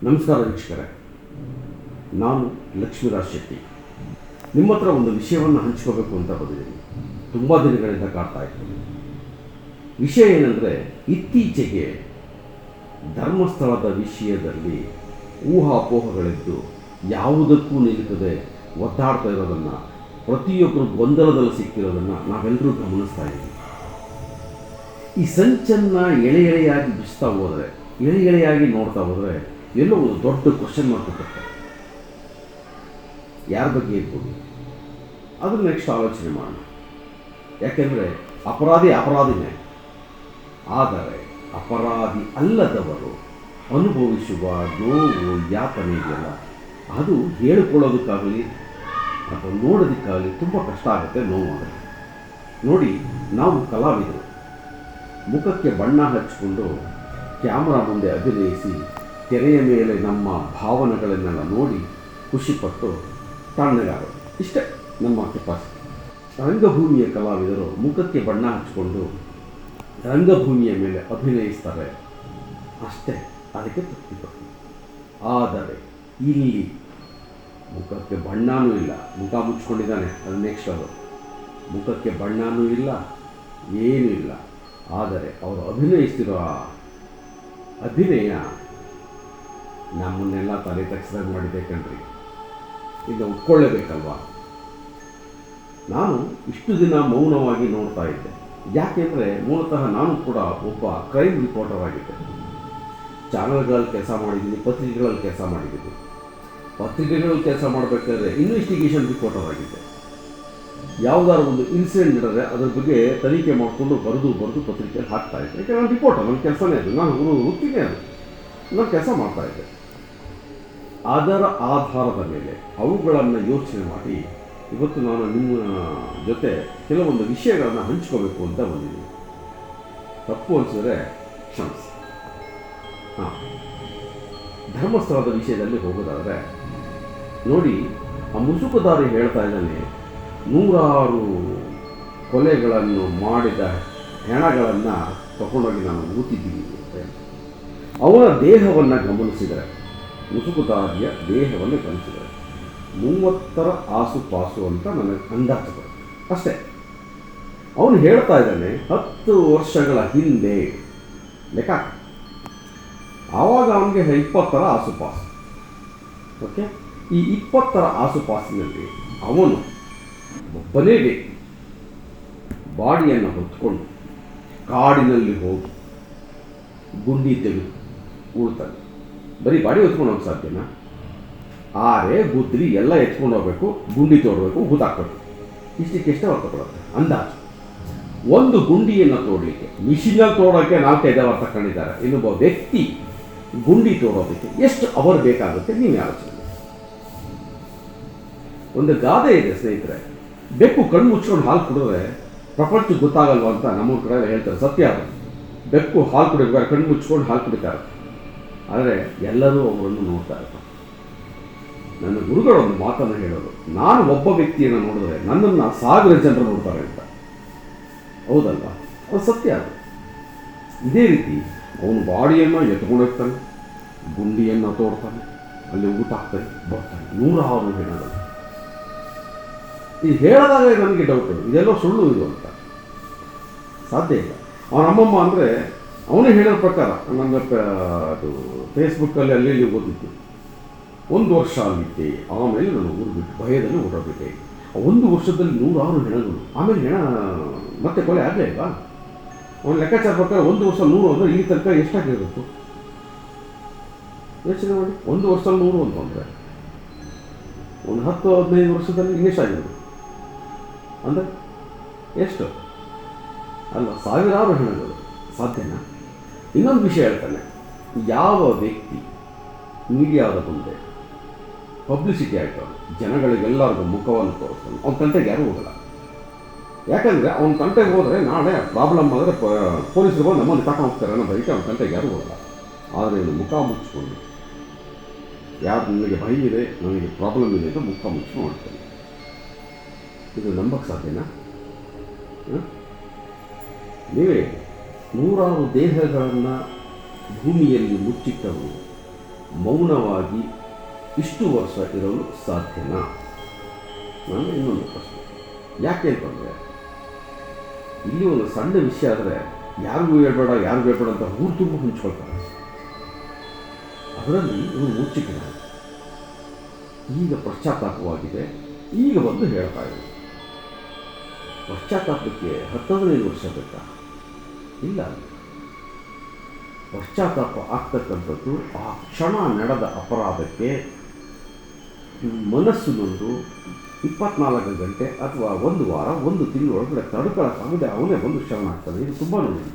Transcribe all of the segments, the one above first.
ನಮಸ್ಕಾರ ವೀಕ್ಷಕರೇ, ನಾನು ಲಕ್ಷ್ಮೀರಾಜ್ ಶೆಟ್ಟಿ. ನಿಮ್ಮ ಹತ್ರ ಒಂದು ವಿಷಯವನ್ನು ಹಂಚ್ಕೋಬೇಕು ಅಂತ ಬಂದಿದ್ದೀನಿ. ತುಂಬ ದಿನಗಳಿಂದ ಕಾಡ್ತಾ ಇದ್ದೀನಿ. ವಿಷಯ ಏನಂದರೆ, ಇತ್ತೀಚೆಗೆ ಧರ್ಮಸ್ಥಳದ ವಿಷಯದಲ್ಲಿ ಊಹಾಪೋಹಗಳಿದ್ದು ಯಾವುದಕ್ಕೂ ನಿಲ್ಲದೆ ಒದ್ದಾಡ್ತಾ ಇರೋದನ್ನು, ಪ್ರತಿಯೊಬ್ಬರು ಗೊಂದಲದಲ್ಲಿ ಸಿಕ್ಕಿರೋದನ್ನು ನಾವೆಲ್ಲರೂ ಗಮನಿಸ್ತಾ ಇದ್ದೀವಿ. ಈ ಸಂಚನ್ನು ಎಳೆಯಾಗಿ ಬಿಡಿಸ್ತಾ ಹೋದರೆ, ಎಳೆಯಾಗಿ ನೋಡ್ತಾ ಹೋದರೆ ಎಲ್ಲೋ ಒಂದು ದೊಡ್ಡ ಕ್ವಶನ್ ಮಾರ್ಕ್ ಕೊಟ್ಟಿರ್ತಾರೆ. ಯಾರ ಬಗ್ಗೆ ಇರ್ಬೋದು ಅದನ್ನು ನೆಕ್ಸ್ಟ್ ಆಲೋಚನೆ ಮಾಡೋಣ. ಯಾಕೆಂದರೆ ಅಪರಾಧಿನೇ, ಆದರೆ ಅಪರಾಧಿ ಅಲ್ಲದವರು ಅನುಭವಿಸುವ ನೋವು ಯಾತನೆ ಇದೆಯಲ್ಲ, ಅದು ಹೇಳಿಕೊಳ್ಳೋದಕ್ಕಾಗಲಿ ಅಥವಾ ನೋಡೋದಕ್ಕಾಗಲಿ ತುಂಬ ಕಷ್ಟ ಆಗುತ್ತೆ, ನೋವಾಗುತ್ತೆ. ನೋಡಿ, ನಾವು ಕಲಾವಿದರು ಮುಖಕ್ಕೆ ಬಣ್ಣ ಹಚ್ಚಿಕೊಂಡು ಕ್ಯಾಮ್ರಾ ಮುಂದೆ ಅಭಿನಯಿಸಿ ತೆರೆಯ ಮೇಲೆ ನಮ್ಮ ಭಾವನೆಗಳನ್ನೆಲ್ಲ ನೋಡಿ ಖುಷಿಪಟ್ಟು ತಣ್ಣಗಾಗೋದು, ಇಷ್ಟೇ ನಮ್ಮ ಕೆಪಾಸಿಟಿ. ರಂಗಭೂಮಿಯ ಕಲಾವಿದರು ಮುಖಕ್ಕೆ ಬಣ್ಣ ಹಚ್ಚಿಕೊಂಡು ರಂಗಭೂಮಿಯ ಮೇಲೆ ಅಭಿನಯಿಸ್ತಾರೆ, ಅಷ್ಟೇ, ಅದಕ್ಕೆ ತೃಪ್ತಿಪಟ್ಟು. ಆದರೆ ಇಲ್ಲಿ ಮುಖಕ್ಕೆ ಬಣ್ಣನೂ ಇಲ್ಲ, ಮುಖ ಮುಚ್ಕೊಂಡಿದ್ದಾನೆ, ಅದು ನೆಕ್ಸ್ಟ್. ಅದು ಮುಖಕ್ಕೆ ಬಣ್ಣನೂ ಇಲ್ಲ, ಏನೂ ಇಲ್ಲ, ಆದರೆ ಅವರು ಅಭಿನಯಿಸ್ತಿರೋ ಅಭಿನಯ ನಮ್ಮನ್ನೆಲ್ಲ ತಲೆ ತಗ್ಸಿದಾಗ ಮಾಡಿದೆ ಕಣ್ರಿ. ಇದು ಒಪ್ಕೊಳ್ಳೇಬೇಕಲ್ವಾ? ನಾನು ಇಷ್ಟು ದಿನ ಮೌನವಾಗಿ ನೋಡ್ತಾ ಇದ್ದೆ. ಯಾಕೆಂದರೆ ಮೂಲತಃ ನಾನು ಕೂಡ ಒಬ್ಬ ಕ್ರೈಮ್ ರಿಪೋರ್ಟರ್ ಆಗಿದ್ದೆ. ಚಾನಲ್ಗಳಲ್ಲಿ ಕೆಲಸ ಮಾಡಿದ್ದೀನಿ, ಪತ್ರಿಕೆಗಳಲ್ಲಿ ಕೆಲಸ ಮಾಡಿದ್ದೀನಿ. ಪತ್ರಿಕೆಗಳಲ್ಲಿ ಕೆಲಸ ಮಾಡಬೇಕಾದ್ರೆ ಇನ್ವೆಸ್ಟಿಗೇಷನ್ ರಿಪೋರ್ಟರ್ ಆಗಿದ್ದೆ. ಯಾವುದಾದ್ರು ಒಂದು ಇನ್ಸಿಡೆಂಟ್ ನಡೆದರೆ ಅದ್ರ ಬಗ್ಗೆ ತನಿಖೆ ಮಾಡಿಕೊಂಡು ಬರೆದು ಪತ್ರಿಕೆಯಲ್ಲಿ ಹಾಕ್ತಾ ಇದ್ದೆ. ಯಾಕೆ ನಾನು ರಿಪೋರ್ಟರ್, ನನ್ನ ಕೆಲಸನೇ ಅದು, ನಾನು ವೃತ್ತಿನೇ ಅದು, ನಾನು ಕೆಲಸ ಮಾಡ್ತಾಯಿದ್ದೆ. ಅದರ ಆಧಾರದ ಮೇಲೆ ಅವುಗಳನ್ನು ಯೋಚನೆ ಮಾಡಿ ಇವತ್ತು ನಾನು ನಿಮ್ಮ ಜೊತೆ ಕೆಲವೊಂದು ವಿಷಯಗಳನ್ನು ಹಂಚ್ಕೋಬೇಕು ಅಂತ ಬಂದಿದ್ದೀನಿ. ತಪ್ಪು ಅನಿಸಿದ್ರೆ ಕ್ಷಮಿಸಿ. ಧರ್ಮಸ್ಥಳದ ವಿಷಯದಲ್ಲಿ ಹೋಗೋದಾದರೆ ನೋಡಿ, ಆ ಮುಸುಕುದಾರಿ ಹೇಳ್ತಾ ಇದ್ದಾನೆ, 100 ಕೊಲೆಗಳನ್ನು ಮಾಡಿದ ಹೆಣಗಳನ್ನು ತಗೊಂಡೋಗಿ ನಾನು ಊತಿದ್ದೀನಿ ಅಂತ. ಅವನ ದೇಹವನ್ನು ಗಮನಿಸಿದರೆ, ಮುಸುಕುದಾರಿಯ ದೇಹವನ್ನು ಗಮನಿಸಿದರೆ 30 ಆಸುಪಾಸು ಅಂತ ನನಗೆ ಅಂದಾಜು ಬರುತ್ತೆ, ಅಷ್ಟೇ. ಅವನು ಹೇಳ್ತಾ ಇದ್ದಾನೆ 10 ವರ್ಷಗಳ ಹಿಂದೆ ಲೆಕ್ಕ, ಆವಾಗ ಅವನಿಗೆ 20 ಆಸುಪಾಸು. ಓಕೆ, ಈ 20 ಆಸುಪಾಸಿನಲ್ಲಿ ಅವನು ಒಬ್ಬನೇ ವ್ಯಕ್ತಿ ಬಾಡಿಯನ್ನು ಹೊತ್ಕೊಂಡು ಕಾಡಿನಲ್ಲಿ ಹೋಗಿ ಗುಂಡಿ ತೆಗೆದು ಉಳ್ತಾನೆ. ಬರೀ ಬಾಡಿ ಹೊತ್ಕೊಂಡು ಹೋಗಿ ಸಾಧ್ಯನಾ? ಆರೆ ಗುದ್ರಿ ಎಲ್ಲ ಎತ್ಕೊಂಡು ಹೋಗ್ಬೇಕು, ಗುಂಡಿ ತೋಡಬೇಕು, ಹೂತಾಕ್ಬೇಕು, ಇಷ್ಟಕ್ಕೆಷ್ಟೇ ಅರ್ಥ ಕೊಡುತ್ತೆ ಅಂದಾಜು. ಒಂದು ಗುಂಡಿಯನ್ನು ತೋಡಲಿಕ್ಕೆ ಮಿಷಿನಲ್ಲಿ ತೋಡೋಕ್ಕೆ 4-5 ಅವರ್ ತಗೊಂಡಿದ್ದಾರೆ. ಇನ್ನೊಬ್ಬ ವ್ಯಕ್ತಿ ಗುಂಡಿ ತೋಡೋದಕ್ಕೆ ಎಷ್ಟು ಅವರ್ ಬೇಕಾಗುತ್ತೆ ನೀವು ಆಲೋಚನೆ. ಒಂದು ಗಾದೆ ಇದೆ ಸ್ನೇಹಿತರೆ, ಬೆಕ್ಕು ಕಣ್ಣು ಮುಚ್ಕೊಂಡು ಹಾಲು ಕುಡಿದ್ರೆ ಪ್ರಪಂಚಕ್ಕೆ ಗೊತ್ತಾಗಲ್ವ ಅಂತ ನಮ್ಮೂರ ಕಡೆ ಹೇಳ್ತಾರೆ. ಸತ್ಯ ಅದು. ಬೆಕ್ಕು ಹಾಲು ಕುಡಿಬೇಕಾದ್ರೆ ಕಣ್ಣು ಮುಚ್ಕೊಂಡು ಹಾಲು ಕುಡಿತಾರೆ, ಆದರೆ ಎಲ್ಲರೂ ಅವರನ್ನು ನೋಡ್ತಾ ಇರ್ತಾರೆ. ನನ್ನ ಗುರುಗಳೊಂದು ಮಾತನ್ನು ಹೇಳೋದು, ನಾನು ಒಬ್ಬ ವ್ಯಕ್ತಿಯನ್ನು ನೋಡಿದ್ರೆ ನನ್ನನ್ನು 1000 ಜನರು ನೋಡ್ತಾರೆ ಅಂತ. ಹೌದಲ್ವಾ? ಅದು ಸತ್ಯ ಅದು. ಇದೇ ರೀತಿ ಅವನು ಬಾಡಿಯನ್ನು ಎತ್ಕೊಂಡು ಹೋಗ್ತಾನೆ, ಗುಂಡಿಯನ್ನು ತೋಡ್ತಾನೆ, ಅಲ್ಲಿ ಊಟ ಹಾಕ್ತಾನೆ, ಬರ್ತಾನೆ, 100 ಹೆಣಗಳು. ಇದು ಹೇಳಿದಾಗ ನನಗೆ ಡೌಟು, ಇದೆಲ್ಲೋ ಸುಳ್ಳು ಇದು ಅಂತ. ಸಾಧ್ಯ ಇಲ್ಲ. ಅವನ ಅಮ್ಮಮ್ಮ ಅಂದರೆ ಅವನೇ ಹೇಳೋ ಪ್ರಕಾರ ನನ್ನ ಅದು ಫೇಸ್ಬುಕ್ಕಲ್ಲಿ ಅಲ್ಲಿ ಓದಿದ್ದು, 1 ವರ್ಷ ಆಗಿತ್ತೆ, ಆಮೇಲೆ ನಾನು ಊರು ಬಿಟ್ಟು ಭಯದಲ್ಲಿ ಓಡಾಡ್ಬಿಟ್ಟೆ. 1 ವರ್ಷದಲ್ಲಿ 106 ಹೆಣಗಳು. ಆಮೇಲೆ ಹೆಣ ಮತ್ತೆ ಕೊಲೆ ಆಗಲೇ ಇಲ್ವಾ? ಅವನ ಲೆಕ್ಕಾಚಾರ ಪ್ರಕಾರ 1 ವರ್ಷ 100 ಅಂದರೆ ಈ ತನಕ ಎಷ್ಟಾಗಿರಬೇಕು ಯೋಚನೆ ಮಾಡಿ. 1 ವರ್ಷದಲ್ಲಿ 100 ಅಂತಂದರೆ ಒಂದು 10-15 ವರ್ಷದಲ್ಲಿ ಇನ್ನೆಷ್ಟಾಗಿರೋದು ಅಂದರೆ ಎಷ್ಟು ಅಲ್ಲ, 1000 ಹೆಣಗಳು. ಸಾಧ್ಯನಾ? ಇನ್ನೊಂದು ವಿಷಯ ಹೇಳ್ತಾನೆ, ಯಾವ ವ್ಯಕ್ತಿ ಮೀಡಿಯಾದ ಮುಂದೆ ಪಬ್ಲಿಸಿಟಿ ಆಗ್ತಾನೆ, ಜನಗಳಿಗೆಲ್ಲರಿಗೂ ಮುಖವನ್ನು ತೋರಿಸ್ತಾನೆ, ಅವನ ತಂಟೆಗೆ ಯಾರೂ ಹೋಗಲ್ಲ. ಯಾಕಂದರೆ ಅವನ ತಂಟೆಗೆ ಹೋದರೆ ನಾಳೆ ಪ್ರಾಬ್ಲಮ್ ಆದರೆ ಪೊಲೀಸರು ಬಂದು ನಮ್ಮನ್ನು ತಗೊಂಡು ಹೋಗ್ತಾರೆ ಅನ್ನೋ ಬೈಕ್ ಅವನ ತಂಟೆಗೆ ಯಾರೂ ಹೋಗಲ್ಲ. ಆದರೆ ಇವನು ಮುಖ ಮುಚ್ಚಿಕೊಂಡು, ಯಾರು ನನಗೆ ಭಯ ಇದೆ, ನನಗೆ ಪ್ರಾಬ್ಲಮ್ ಇದೆ ಅಂತ ಮುಖ ಮುಚ್ಚಿಕೊಂಡು ಮಾಡ್ತಾನೆ. ಇದು ನಂಬಕ್ಕೆ ಸಾಧ್ಯನಾ? ನೀವೇ 106 ದೇಹಗಳನ್ನು ಭೂಮಿಯಲ್ಲಿ ಮುಚ್ಚಿಟ್ಟವರು ಮೌನವಾಗಿ ಇಷ್ಟು ವರ್ಷ ಇರಲು ಸಾಧ್ಯನಾ? ನಾನು ಇನ್ನೊಂದು ಪ್ರಶ್ನೆ. ಯಾಕೆ ಅಂತಂದರೆ, ಇಲ್ಲಿ ಒಂದು ಸಣ್ಣ ವಿಷಯ ಆದರೆ ಯಾರಿಗೂ ಹೇಳ್ಬೇಡ ಅಂತ ಊರು ತುಂಬ ಹಂಚ್ಕೊಳ್ತಾರೆ. ಅದರಲ್ಲಿ ಇವರು ಮುಚ್ಚಿಕೆ. ಈಗ ಪಶ್ಚಾತ್ತಾಪವಾಗಿದೆ, ಈಗ ಬಂದು ಹೇಳ್ತಾ ಇದೆ. ಪಶ್ಚಾತ್ತಾಪಕ್ಕೆ 10-15 ವರ್ಷ ಬೇಕಾ? ಇಲ್ಲ. ಪಶ್ಚಾತ್ತಾಪ ಆಗ್ತಕ್ಕಂಥದ್ದು ಆ ಕ್ಷಣ ನಡೆದ ಅಪರಾಧಕ್ಕೆ ಮನಸ್ಸು ನೊಂದು 24 ಗಂಟೆ ಅಥವಾ 1 ವಾರ 1 ತಿಂಗಳೊಳಗಡೆ ತಡ್ಕೊಳ್ಳೋಕ್ಕಾಗದೆ ಅವನೇ ಬಂದು ಶರಣಾಗ್ತಾನೆ. ಇದು ತುಂಬ ನೋಡಿದೆ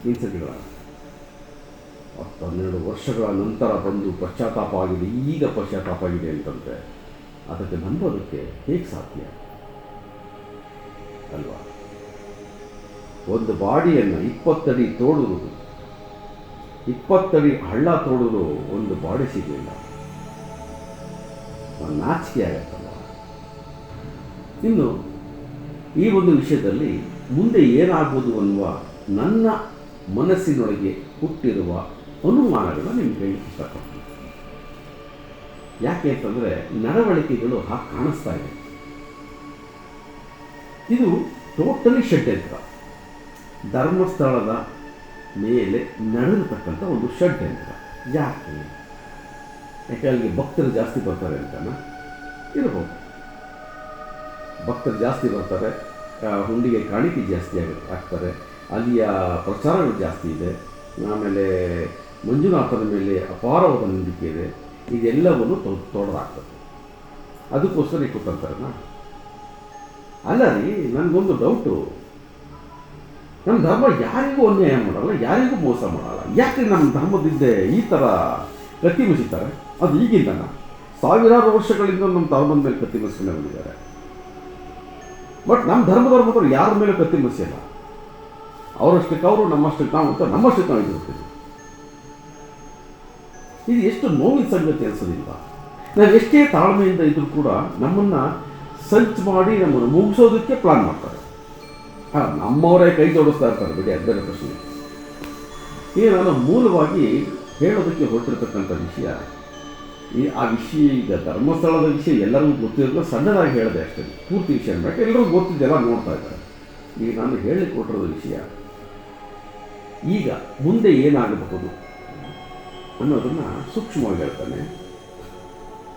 ಇನ್ಸಿಡೆಂಟ್ಗಳ. 10-12 ವರ್ಷಗಳ ನಂತರ ಬಂದು ಪಶ್ಚಾತ್ತಾಪ ಆಗಿದೆ, ಈಗ ಪಶ್ಚಾತ್ತಾಪ ಆಗಿದೆ ಅಂತಂದರೆ ಅದಕ್ಕೆ ನಂಬೋದಕ್ಕೆ ಹೇಗೆ ಸಾಧ್ಯ ಅಲ್ವಾ? ಒಂದು ಬಾಡಿಯನ್ನು 20 ಅಡಿ ತೋಡುವುದು, 20 ಅಡಿ ಹಳ್ಳ ತೋಡಲು ಒಂದು ಬಾಡಿ ಸಿಗಲಿಲ್ಲ, ನಾಚಿಕೆ ಆಗತ್ತಲ್ಲ. ಇನ್ನು ಈ ಒಂದು ವಿಷಯದಲ್ಲಿ ಮುಂದೆ ಏನಾಗ್ಬೋದು ಅನ್ನುವ ನನ್ನ ಮನಸ್ಸಿನೊಳಗೆ ಹುಟ್ಟಿರುವ ಅನುಮಾನಗಳು ನಿಮ್ಗೆ ಹೇಳಲಿಕ್ಕೆ ಇಷ್ಟಪಡ್ತೀನಿ. ಯಾಕೆ ಅಂತಂದರೆ ನಡವಳಿಕೆಗಳು ಹಾಗೆ ಕಾಣಿಸ್ತಾ ಇದೆ. ಇದು ಟೋಟಲಿ ಷಡ್ಯಂತ್ರ. ಧರ್ಮಸ್ಥಳದ ಮೇಲೆ ನಡೆದಿರ್ತಕ್ಕಂಥ ಒಂದು ಷಡ್ಯಂತ್ರ. ಯಾಕೆ ಅಲ್ಲಿಗೆ ಭಕ್ತರು ಜಾಸ್ತಿ ಬರ್ತಾರೆ ಅಂತನ ಇರಬಹುದು. ಭಕ್ತರು ಜಾಸ್ತಿ ಬರ್ತಾರೆ, ಹುಂಡಿಗೆ ಕಾಣಿಕೆ ಜಾಸ್ತಿ ಆಗ್ತಾರೆ, ಅಲ್ಲಿಯ ಪ್ರಚಾರಗಳು ಜಾಸ್ತಿ ಇದೆ, ಆಮೇಲೆ ಮಂಜುನಾಥನ ಮೇಲೆ ಅಪಾರವಾದ ನಂಬಿಕೆ ಇದೆ. ಇದೆಲ್ಲವನ್ನು ತೊಡೆದಾಗ್ತದೆ. ಅದಕ್ಕೋಸ್ಕರ ಕೊಟ್ಟಂತಾರಲ್ಲ. ಅಲ್ಲ ರೀ, ನನಗೊಂದು ಡೌಟು. ನಮ್ಮ ಧರ್ಮ ಯಾರಿಗೂ ಅನ್ಯಾಯ ಮಾಡಲ್ಲ, ಯಾರಿಗೂ ಮೋಸ ಮಾಡಲ್ಲ. ಯಾಕೆ ನಮ್ಮ ಧರ್ಮದಿದ್ದೆ ಈ ಥರ ಕತ್ತಿ ಮುಸಿತಾರೆ? ಅದು ಈಗಿಂದನ ಸಾವಿರಾರು ವರ್ಷಗಳಿಂದ ನಮ್ಮ ಧರ್ಮದ ಮೇಲೆ ಕತ್ತಿ ಮುಸ್ಕೊಂಡು ಬಂದಿದ್ದಾರೆ. ಬಟ್ ನಮ್ಮ ಧರ್ಮದವ್ರು ಯಾರ ಮೇಲೆ ಕತ್ತಿ ಮುಸಿಯಲ್ಲ. ಅವರಷ್ಟಕ್ಕೆ ಅವರು, ನಮ್ಮಷ್ಟಕ್ಕೆ ನಾವು ಅಂತ ನಮ್ಮಷ್ಟಕ್ಕೆ ನಾವು ಇದಿರ್ತೀವಿ. ಇದು ಎಷ್ಟು ನೋವಿನ ಸಂಗತಿ ಅನಿಸೋದಿಲ್ಲ? ನಾವು ಎಷ್ಟೇ ತಾಳ್ಮೆಯಿಂದ ಇದ್ರೂ ಕೂಡ ನಮ್ಮನ್ನು ಸಂಚು ಮಾಡಿ ನಮ್ಮನ್ನು ಮುಗಿಸೋದಕ್ಕೆ ಪ್ಲಾನ್ ಮಾಡ್ತಾರೆ. ನಮ್ಮವರೇ ಕೈ ಜೋಡಿಸ್ತಾ ಇರ್ತಾರೆ, ಬಿಡಿ, ಅದು ಬೇರೆ ಪ್ರಶ್ನೆ. ಈಗ ನಾನು ಮೂಲವಾಗಿ ಹೇಳೋದಕ್ಕೆ ಹೊರಟಿರ್ತಕ್ಕಂಥ ವಿಷಯ, ಆ ವಿಷಯ ಈಗ ಧರ್ಮಸ್ಥಳದ ವಿಷಯ ಎಲ್ಲರಿಗೂ ಗೊತ್ತಿರೋದು, ಸಣ್ಣದಾಗಿ ಹೇಳಿದೆ ಅಷ್ಟೇ, ಪೂರ್ತಿ ವಿಷಯ ಅನ್ಬೇಕು, ಎಲ್ಲರಿಗೂ ಗೊತ್ತಿದ್ದೆಲ್ಲ ನೋಡ್ತಾ ಇದ್ದಾರೆ. ಈಗ ನಾನು ಹೇಳಲಿಕ್ಕೆ ಕೊಟ್ಟಿರೋದು ವಿಷಯ ಈಗ ಮುಂದೆ ಏನಾಗಬಹುದು ಅನ್ನೋದನ್ನು ಸೂಕ್ಷ್ಮವಾಗಿ ಹೇಳ್ತಾನೆ.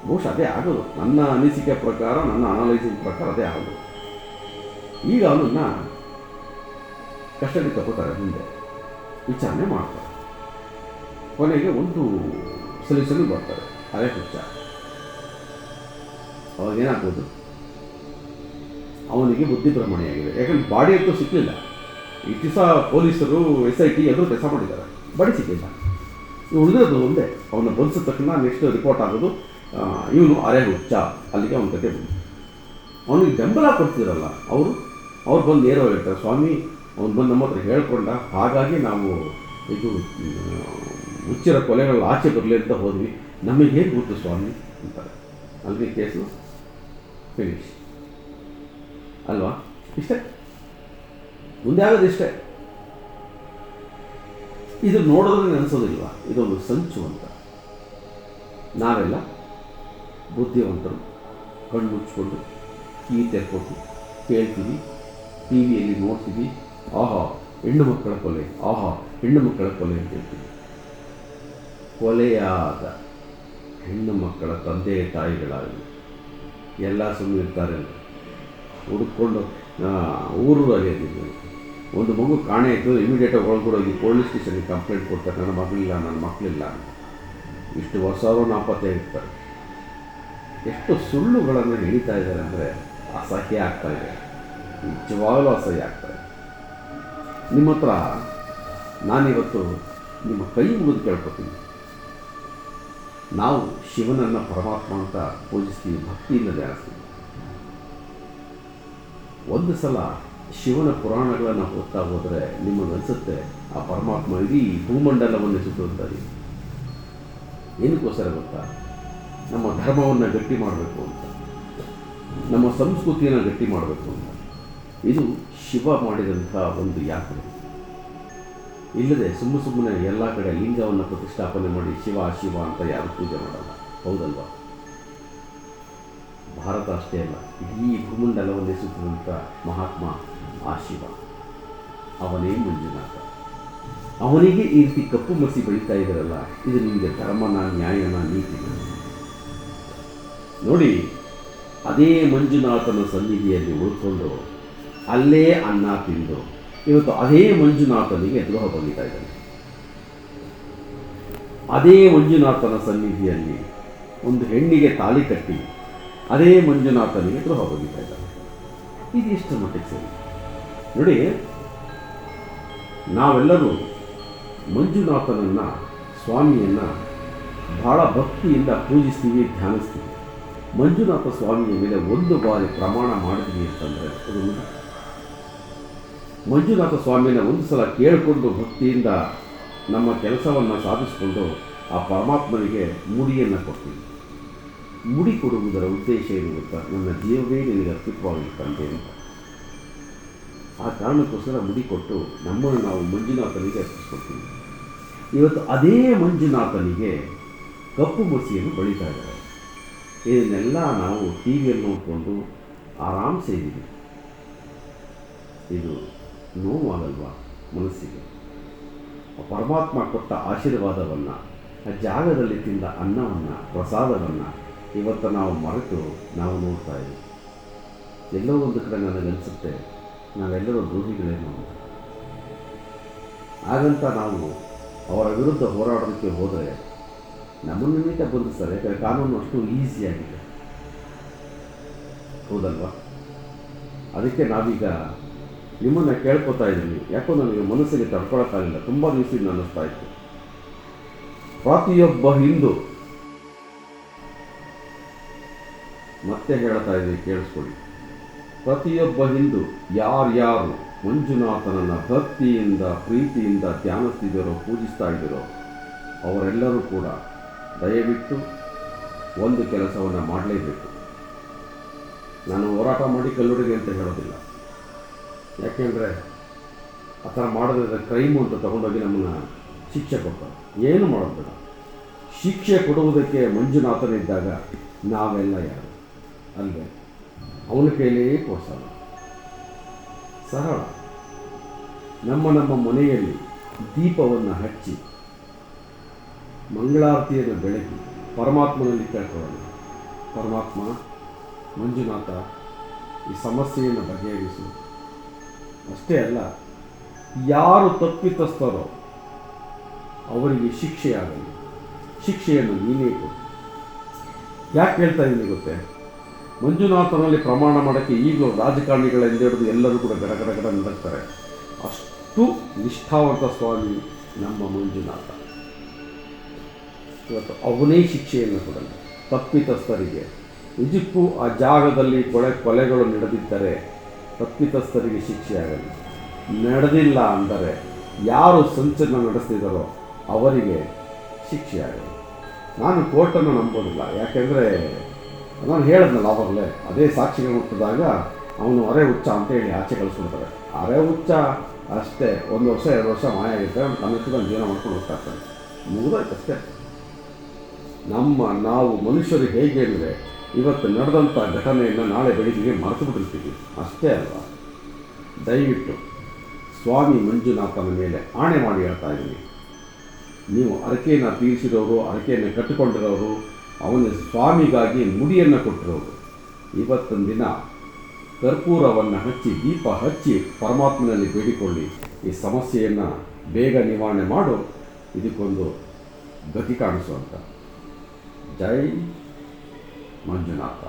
ಬಹುಶಃ ಅದೇ ಆಗೋದು, ನನ್ನ ಅನಿಸಿಕೆ ಪ್ರಕಾರ, ನನ್ನ ಅನಾಲಿಸಿಸ್ ಪ್ರಕಾರ ಅದೇ ಆಗೋದು. ಈಗ ಅವನನ್ನು ಕಸ್ಟಡಿ ತಗೋತಾರೆ, ಮುಂದೆ ವಿಚಾರಣೆ ಮಾಡ್ತಾರೆ, ಕೊನೆಗೆ ಒಂದು ಸೊಲ್ಯೂಷನ್ ಬರ್ತಾರೆ, ಅದೇ ಹುಚ್ಚ. ಅವಾಗೇನಾಗ್ಬೋದು, ಅವನಿಗೆ ಬುದ್ಧಿಭ್ರಮಣೆ ಆಗಿದೆ. ಯಾಕಂದ್ರೆ ಬಾಡಿ ಅಂತೂ ಸಿಕ್ಕಲಿಲ್ಲ. ಇಷ್ಟು ದಿವಸ ಪೊಲೀಸರು SIT ಎಲ್ಲರೂ ಕೆಲಸ ಮಾಡಿದ್ದಾರೆ, ಬಾಡಿ ಸಿಕ್ಕಿಲ್ಲ. ಉಳಿದಿರೋದು ಒಂದೇ, ಅವನ್ನ ಬಂದಿದ ತಕ್ಷಣ ನೆಕ್ಸ್ಟ್ ರಿಪೋರ್ಟ್ ಆಗೋದು ಇವನು ಅರೆ ಹುಚ್ಚ, ಅಲ್ಲಿಗೆ ಅವನ ಕತೆ ಬಂದು ಅವನಿಗೆ ಬೆಂಬಲ ಕೊಡ್ತಿದ್ರಲ್ಲ ಅವ್ರು ಬಂದು ನೇರ ಹೇಳ್ತಾರೆ, ಸ್ವಾಮಿ ಅವ್ನು ಬಂದು ನಮ್ಮ ಹತ್ರ ಹೇಳ್ಕೊಂಡ, ಹಾಗಾಗಿ ನಾವು ಇದು ಹುಚ್ಚಿರೋ ಕೊಲೆಗಳು ಆಚೆ ಬರಲಿ ಅಂತ ಹೋದ್ವಿ, ನಮಗೆ ಹೇಗೆ ಗೊತ್ತು ಸ್ವಾಮಿ ಅಂತಾರೆ. ಅಲ್ಲಿಗೆ ಕೇಸು ಫಿನಿಶ್ ಅಲ್ವಾ? ಇಷ್ಟೇ, ಮುಂದೆ ಆಗೋದು ಇಷ್ಟೇ. ಇದು ನೋಡೋದ್ರೆ ಅನಿಸೋದಿಲ್ವ ಇದೊಂದು ಸಂಚು ಅಂತ? ನಾವೆಲ್ಲ ಬುದ್ಧಿವಂತರು, ಕಣ್ಣು ಮುಚ್ಕೊಂಡು ಕಿವಿ ತೆರ್ಕೊಟ್ಟು ಕೇಳ್ತೀವಿ, ಟಿ ವಿಯಲ್ಲಿ ನೋಡ್ತೀವಿ, ಆಹಾ ಹೆಣ್ಣು ಮಕ್ಕಳ ಕೊಲೆ, ಆಹಾ ಹೆಣ್ಣು ಮಕ್ಕಳ ಕೊಲೆ ಅಂತ ಹೇಳ್ತೀವಿ. ಕೊಲೆಯಾದ ಹೆಣ್ಣು ಮಕ್ಕಳ ತಂದೆ ತಾಯಿಗಳಾಗಲಿ ಎಲ್ಲ ಸುಮ್ಮನೆ ಇರ್ತಾರೆ. ಹುಡುಕೊಂಡು ಊರಲ್ಲಿ ಒಂದು ಮಗು ಕಾಣೆ ಆಯಿತು, ಇಮಿಡಿಯೇಟಾಗಿ ಒಳಗೂಡೋಗಿ ಪೊಲೀಸ್ ಸ್ಟೇಷನ್ಗೆ ಕಂಪ್ಲೇಂಟ್ ಕೊಡ್ತಾರೆ, ನನ್ನ ಮಗಳಿಲ್ಲ, ನನ್ನ ಮಕ್ಕಳಿಲ್ಲ ಅಂತ. ಇಷ್ಟು ವರ್ಷವರು ನಾಪತ್ತೆ ಇರ್ತಾರೆ. ಎಷ್ಟು ಸುಳ್ಳುಗಳನ್ನು ಹೇಳ್ತಾ ಇದ್ದಾರೆ ಅಂದರೆ ಅಸಹ್ಯ ಆಗ್ತಾ ಇದೆ, ನಿಜವಾಗಲೂ ಅಸಹ್ಯ ಆಗ್ತಾ ಇದೆ. ನಿಮ್ಮ ಹತ್ರ ನಾನಿವತ್ತು ನಿಮ್ಮ ಕೈ ಮುಗಿದು ಕೇಳ್ಕೊತೀನಿ. ನಾವು ಶಿವನನ್ನು ಪರಮಾತ್ಮ ಅಂತ ಪೂಜಿಸ್ತೀವಿ, ಭಕ್ತಿಯಿಂದ ಧ್ಯಾನಿಸ್ತೀವಿ. ಒಂದು ಸಲ ಶಿವನ ಪುರಾಣಗಳನ್ನು ಓದ್ತಾ ಹೋದರೆ ನಿಮಗನ್ಸುತ್ತೆ ಆ ಪರಮಾತ್ಮ ಇಡೀ ಭೂಮಂಡಲವನ್ನು ಸುತ್ತುತ್ತಾರೆ. ಏನಕ್ಕೋಸ್ಕರ ಗೊತ್ತಾ? ನಮ್ಮ ಧರ್ಮವನ್ನು ಗಟ್ಟಿ ಮಾಡಬೇಕು ಅಂತ, ನಮ್ಮ ಸಂಸ್ಕೃತಿಯನ್ನು ಗಟ್ಟಿ ಮಾಡಬೇಕು ಅಂತ. ಇದು ಶಿವ ಮಾಡಿದಂಥ ಒಂದು ಯಾತ್ರೆ. ಇಲ್ಲದೆ ಸುಮ್ಮನೆ ಎಲ್ಲ ಕಡೆ ಲಿಂಗವನ್ನು ಪ್ರತಿಷ್ಠಾಪನೆ ಮಾಡಿ ಶಿವ ಶಿವ ಅಂತ ಯಾರು ಪೂಜೆ ಮಾಡಲ್ಲ, ಹೌದಲ್ವಾ? ಭಾರತ ಅಷ್ಟೇ ಅಲ್ಲ, ಇಡೀ ಭೂಮಂಡಲವನ್ನೇ ಸುತ್ತಿದಂಥ ಮಹಾತ್ಮ ಆ ಶಿವ, ಅವನೇ ಮಂಜುನಾಥ. ಅವನಿಗೆ ಈ ರೀತಿ ಕಪ್ಪು ಮಸಿ ಬೆಳೀತಾ ಇದ್ದಾರಲ್ಲ, ಇದು ನಿಮಗೆ ಧರ್ಮನ, ನ್ಯಾಯನ, ನೀತಿನ? ನೋಡಿ, ಅದೇ ಮಂಜುನಾಥನ ಸನ್ನಿಧಿಯಲ್ಲಿ ಉಳ್ಕೊಂಡು ಅಲ್ಲೇ ಅನ್ನ ತಿಂದು ಇವತ್ತು ಅದೇ ಮಂಜುನಾಥನಿಗೆ ದ್ರೋಹ ಬಗೀತಾ ಇದ್ದಾನೆ. ಅದೇ ಮಂಜುನಾಥನ ಸನ್ನಿಧಿಯಲ್ಲಿ ಒಂದು ಹೆಣ್ಣಿಗೆ ತಾಳಿ ಕಟ್ಟಿ ಅದೇ ಮಂಜುನಾಥನಿಗೆ ದ್ರೋಹ ಬಗೀತಾ ಇದ್ದಾನೆ. ಇದು ಎಷ್ಟು ಮಟ್ಟಿಗೆ ಸರಿ? ನೋಡಿ, ನಾವೆಲ್ಲರೂ ಮಂಜುನಾಥನನ್ನು, ಸ್ವಾಮಿಯನ್ನು ಬಹಳ ಭಕ್ತಿಯಿಂದ ಪೂಜಿಸ್ತೀವಿ, ಧ್ಯಾನಿಸ್ತೀವಿ. ಮಂಜುನಾಥ ಸ್ವಾಮಿಯ ಮೇಲೆ ಒಂದು ಬಾರಿ ಪ್ರಮಾಣ ಮಾಡಿದ್ವಿ ಅಂತಂದರೆ ಅದು ನಿಜ. ಮಂಜುನಾಥ ಸ್ವಾಮಿನ ಒಂದು ಸಲ ಕೇಳಿಕೊಂಡು ಭಕ್ತಿಯಿಂದ ನಮ್ಮ ಕೆಲಸವನ್ನು ಸಾಧಿಸಿಕೊಂಡು ಆ ಪರಮಾತ್ಮನಿಗೆ ಮುಡಿಯನ್ನು ಕೊಡ್ತೀವಿ. ಮುಡಿ ಕೊಡುವುದರ ಉದ್ದೇಶ ಏನು ಗೊತ್ತಾ? ನನ್ನ ಜೀವವೇ ನಿನಗೆ ಅರ್ಪಿತವಾಗಿ ತಂದೆ ಅಂತ. ಆ ಕಾರಣಕ್ಕೋಸ್ಕರ ಮುಡಿ ಕೊಟ್ಟು ನಮ್ಮನ್ನು ನಾವು ಮಂಜುನಾಥನಿಗೆ ಅರ್ಪಿಸ್ಕೊಡ್ತೀವಿ. ಇವತ್ತು ಅದೇ ಮಂಜುನಾಥನಿಗೆ ಕಪ್ಪು ಮಸಿಯನ್ನು ಬಳಿತಾ ಇದ್ದಾರೆ. ಇದನ್ನೆಲ್ಲ ನಾವು ಟಿ ವಿಯಲ್ಲಿ ನೋಡಿಕೊಂಡು ಆರಾಮ್ಸೆ ಇದ್ದೀವಿ. ಇದು ನೋವಾಗಲ್ವಾ ಮನಸ್ಸಿಗೆ? ಪರಮಾತ್ಮ ಕೊಟ್ಟ ಆಶೀರ್ವಾದವನ್ನು, ಆ ಜಾಗದಲ್ಲಿ ತಿಂದ ಅನ್ನವನ್ನು, ಪ್ರಸಾದವನ್ನು ಇವತ್ತು ನಾವು ಮರೆತು ನಾವು ನೋಡ್ತಾ ಇದ್ದೀವಿ. ಎಲ್ಲೋ ಒಂದು ಕಡೆ ನನಗನ್ಸುತ್ತೆ ನಾವೆಲ್ಲರೂ ದ್ರೋಹಿಗಳೇನೋ ಅಂತ. ಹಾಗಂತ ನಾವು ಅವರ ವಿರುದ್ಧ ಹೋರಾಡೋದಕ್ಕೆ ಹೋದರೆ ನಮ್ಮನ್ನು ನೀಟಾಗಿ ಬಂಧಿಸ್ತಾರೆ. ಯಾಕಂದರೆ ಕಾನೂನು ಅಷ್ಟು ಈಸಿಯಾಗಿದೆ, ಹೌದಲ್ವಾ? ಅದಕ್ಕೆ ನಾವೀಗ ನಿಮ್ಮನ್ನು ಕೇಳ್ಕೊತಾ ಇದ್ದೀನಿ. ಯಾಕೋ ನನಗೆ ಮನಸ್ಸಿಗೆ ತಡ್ಕೊಳಕ್ಕಾಗಿಲ್ಲ, ತುಂಬ ದಿವಸದಿಂದ ಅನ್ನಿಸ್ತಾ ಇತ್ತು. ಪ್ರತಿಯೊಬ್ಬ ಹಿಂದೂ, ಮತ್ತೆ ಹೇಳ್ತಾ ಇದ್ದೀನಿ ಕೇಳಿಸ್ಕೊಳ್ಳಿ, ಪ್ರತಿಯೊಬ್ಬ ಹಿಂದೂ ಯಾರ್ಯಾರು ಮಂಜುನಾಥನನ್ನು ಭಕ್ತಿಯಿಂದ, ಪ್ರೀತಿಯಿಂದ ಧ್ಯಾನಿಸ್ತಿದ್ದಾರೋ, ಪೂಜಿಸ್ತಾ ಇದ್ದಾರೋ ಅವರೆಲ್ಲರೂ ಕೂಡ ದಯವಿಟ್ಟು ಒಂದು ಕೆಲಸವನ್ನು ಮಾಡಲೇಬೇಕು. ನಾನು ಹೋರಾಟ ಮಾಡಿ ಕಲ್ಲುಡಿಗೆ ಅಂತ ಹೇಳೋದಿಲ್ಲ. ಯಾಕೆಂದರೆ ಆ ಥರ ಮಾಡಿದ್ರೆ ಕ್ರೈಮು ಅಂತ ತಗೊಂಡೋಗಿ ನಮ್ಮನ್ನು ಶಿಕ್ಷೆ ಕೊಡ್ತಾರೆ. ಏನು ಮಾಡೋದು ಬೇಡ. ಶಿಕ್ಷೆ ಕೊಡುವುದಕ್ಕೆ ಮಂಜುನಾಥನಿದ್ದಾಗ ನಾವೆಲ್ಲ ಯಾರು ಅಲ್ವೇ? ಅವನ ಕೈಲೇ ಕೊಡ್ಸಲ್ಲ. ಸರಳ. ನಮ್ಮ ಮನೆಯಲ್ಲಿ ದೀಪವನ್ನು ಹಚ್ಚಿ ಮಂಗಳಾರತಿಯನ್ನು ಬೆಳಗಿ ಪರಮಾತ್ಮನಲ್ಲಿ ಕೇಳ್ಕೊಳ್ಳೋಣ, ಪರಮಾತ್ಮ, ಮಂಜುನಾಥ, ಈ ಸಮಸ್ಯೆಯನ್ನು ಬಗೆಹರಿಸು. ಅಷ್ಟೇ ಅಲ್ಲ, ಯಾರು ತಪ್ಪಿತಸ್ಥರೋ ಅವರಿಗೆ ಶಿಕ್ಷೆಯಾಗಲಿ, ಶಿಕ್ಷೆಯನ್ನು ನೀನೇ ಕೊಡು. ಯಾಕೆ ಹೇಳ್ತಾ ಇದ್ದೀನಿ ಗೊತ್ತೇ? ಮಂಜುನಾಥನಲ್ಲಿ ಪ್ರಮಾಣ ಮಾಡೋಕ್ಕೆ ಈಗಲೂ ರಾಜಕಾರಣಿಗಳಿಂದ ಹಿಡಿದು ಎಲ್ಲರೂ ಕೂಡ ಗಡಗಡ ನಡುತ್ತಾರೆ. ಅಷ್ಟು ನಿಷ್ಠಾವಂತ ಸ್ವಾಮಿ ನಮ್ಮ ಮಂಜುನಾಥ. ಇವತ್ತು ಅವನೇ ಶಿಕ್ಷೆಯನ್ನು ಕೊಡಲ್ಲ ತಪ್ಪಿತಸ್ಥರಿಗೆ. ನಿಜಕ್ಕೂ ಆ ಜಾಗದಲ್ಲಿ ಕೊಲೆಗಳು ನಡೆದಿದ್ದರೆ ತಪ್ಪಿತಸ್ಥರಿಗೆ ಶಿಕ್ಷೆಯಾಗಲಿ. ನಡೆದಿಲ್ಲ ಅಂದರೆ ಯಾರು ಸಂಚಲನ ನಡೆಸ್ತಿದ್ದಾರೋ ಅವರಿಗೆ ಶಿಕ್ಷೆಯಾಗಲಿ. ನಾನು ಕೋರ್ಟನ್ನು ನಂಬೋದಿಲ್ಲ. ಯಾಕೆಂದರೆ ನಾನು ಹೇಳಿದ್ನಲ್ಲ ಆವಾಗಲೇ, ಅದೇ ಸಾಕ್ಷಿಗಳು ಹುಟ್ಟಿದಾಗ ಅವನು ಅರೆ ಹುಚ್ಚ ಅಂತೇಳಿ ಆಚೆ ಕಳಿಸ್ಕೊಡ್ತಾರೆ. ಅರೆ ಹುಚ್ಚ ಅಷ್ಟೇ, 1 ವರ್ಷ 2 ವರ್ಷ ಮಾಯ ಆಗಿರ್ತಾರೆ, ತನ್ನ ಜೀವನ ಮಾಡ್ಕೊಂಡು ಹೋಗ್ತಾ ಇರ್ತಾರೆ, ಮುಗಿದೋಯ್ತಷ್ಟೇ. ನಾವು ಮನುಷ್ಯರು ಹೇಗೆ ಅಂದರೆ ಇವತ್ತು ನಡೆದಂಥ ಘಟನೆಯನ್ನು ನಾಳೆ ಬೆಳಿಗ್ಗೆ ಮರೆತು ಬಿಟ್ಟಿರ್ತೀವಿ, ಅಷ್ಟೇ ಅಲ್ವಾ? ದಯವಿಟ್ಟು ಸ್ವಾಮಿ ಮಂಜುನಾಥನ ಮೇಲೆ ಆಣೆ ಮಾಡಿ ಹೇಳ್ತಾ ಇದ್ದೀನಿ, ನೀವು ಹರಕೆಯನ್ನು ತೀರಿಸಿರೋರು, ಹರಕೆಯನ್ನು ಕಟ್ಟಿಕೊಂಡಿರೋರು, ಅವನ ಸ್ವಾಮಿಗಾಗಿ ಮುಡಿಯನ್ನು ಕೊಟ್ಟಿರೋರು, ಇವತ್ತಿನ ದಿನ ಕರ್ಪೂರವನ್ನು ಹಚ್ಚಿ, ದೀಪ ಹಚ್ಚಿ ಪರಮಾತ್ಮನಲ್ಲಿ ಬೇಡಿಕೊಳ್ಳಿ. ಈ ಸಮಸ್ಯೆಯನ್ನು ಬೇಗ ನಿವಾರಣೆ ಮಾಡು, ಇದಕ್ಕೊಂದು ಗತಿ ಕಾಣಿಸುವಂತ. ಜೈ ಮಂಜುನಾಥ.